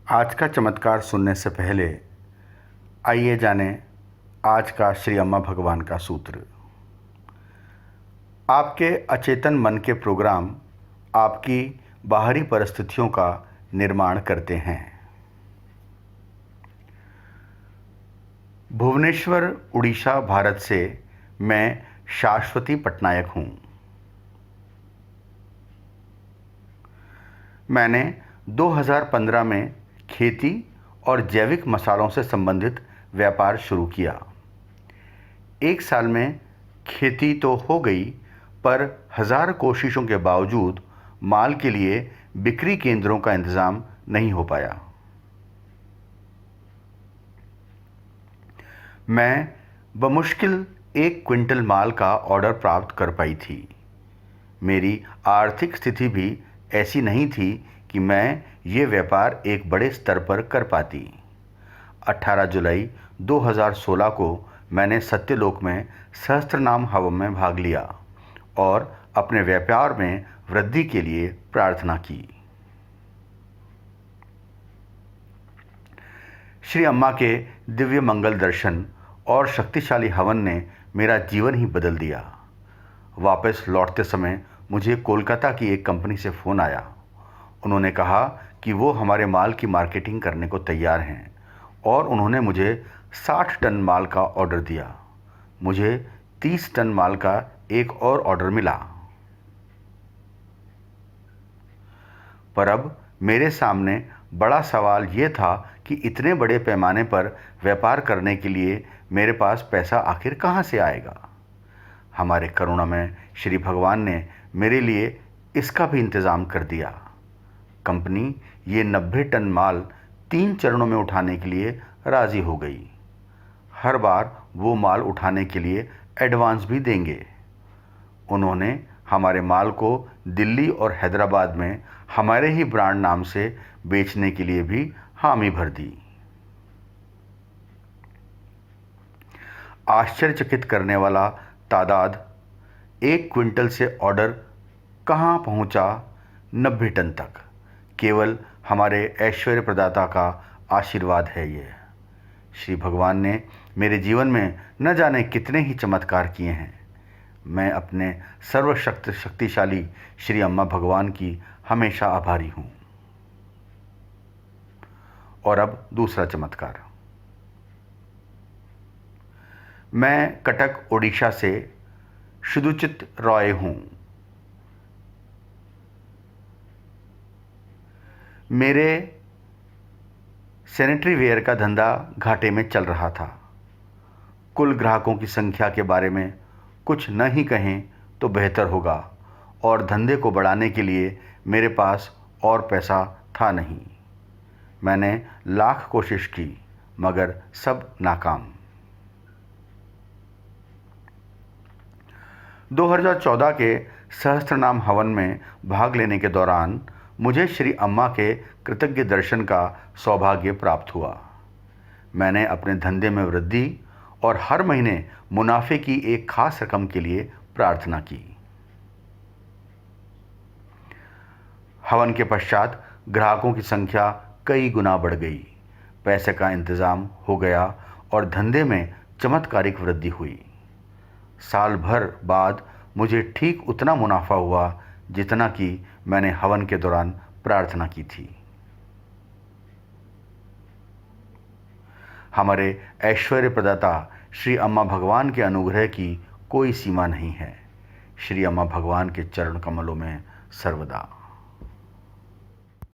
आज का चमत्कार सुनने से पहले आइए जानें आज का श्री अम्मा भगवान का सूत्र। आपके अचेतन मन के प्रोग्राम आपकी बाहरी परिस्थितियों का निर्माण करते हैं। भुवनेश्वर, उड़ीसा, भारत से मैं शाश्वती पटनायक हूँ। मैंने 2015 में खेती और जैविक मसालों से संबंधित व्यापार शुरू किया। 1 साल में खेती तो हो गई, पर हजार कोशिशों के बावजूद माल के लिए बिक्री केंद्रों का इंतजाम नहीं हो पाया। मैं बमुश्किल 1 क्विंटल माल का ऑर्डर प्राप्त कर पाई थी। मेरी आर्थिक स्थिति भी ऐसी नहीं थी कि मैं ये व्यापार एक बड़े स्तर पर कर पाती। 18 जुलाई 2016 को मैंने सत्यलोक में सहस्त्रनाम हवन में भाग लिया और अपने व्यापार में वृद्धि के लिए प्रार्थना की। श्री अम्मा के दिव्य मंगल दर्शन और शक्तिशाली हवन ने मेरा जीवन ही बदल दिया। वापस लौटते समय मुझे कोलकाता की एक कंपनी से फ़ोन आया। उन्होंने कहा कि वो हमारे माल की मार्केटिंग करने को तैयार हैं और उन्होंने मुझे 60 टन माल का ऑर्डर दिया। मुझे 30 टन माल का एक और ऑर्डर मिला। पर अब मेरे सामने बड़ा सवाल ये था कि इतने बड़े पैमाने पर व्यापार करने के लिए मेरे पास पैसा आखिर कहाँ से आएगा। हमारे करुणामय श्री भगवान ने मेरे लिए इसका भी इंतज़ाम कर दिया। कंपनी ये 90 टन माल 3 चरणों में उठाने के लिए राज़ी हो गई। हर बार वो माल उठाने के लिए एडवांस भी देंगे। उन्होंने हमारे माल को दिल्ली और हैदराबाद में हमारे ही ब्रांड नाम से बेचने के लिए भी हामी भर दी। आश्चर्यचकित करने वाला तादाद 1 क्विंटल से ऑर्डर कहाँ पहुँचा 90 टन तक। केवल हमारे ऐश्वर्य प्रदाता का आशीर्वाद है ये। श्री भगवान ने मेरे जीवन में न जाने कितने ही चमत्कार किए हैं। मैं अपने शक्तिशाली श्री अम्मा भगवान की हमेशा आभारी हूँ। और अब दूसरा चमत्कार। मैं कटक, ओडिशा से शुद्धचित रॉय हूँ। मेरे सैनिटरी वेयर का धंधा घाटे में चल रहा था। कुल ग्राहकों की संख्या के बारे में कुछ न ही कहें तो बेहतर होगा, और धंधे को बढ़ाने के लिए मेरे पास और पैसा था नहीं। मैंने लाख कोशिश की, मगर सब नाकाम। 2014 के सहस्त्रनाम हवन में भाग लेने के दौरान मुझे श्री अम्मा के कृतज्ञ दर्शन का सौभाग्य प्राप्त हुआ। मैंने अपने धंधे में वृद्धि और हर महीने मुनाफे की एक खास रकम के लिए प्रार्थना की। हवन के पश्चात ग्राहकों की संख्या कई गुना बढ़ गई, पैसे का इंतज़ाम हो गया और धंधे में चमत्कारिक वृद्धि हुई। साल भर बाद मुझे ठीक उतना मुनाफा हुआ जितना कि मैंने हवन के दौरान प्रार्थना की थी। हमारे ऐश्वर्य प्रदाता श्री अम्मा भगवान के अनुग्रह की कोई सीमा नहीं है। श्री अम्मा भगवान के चरण कमलों में सर्वदा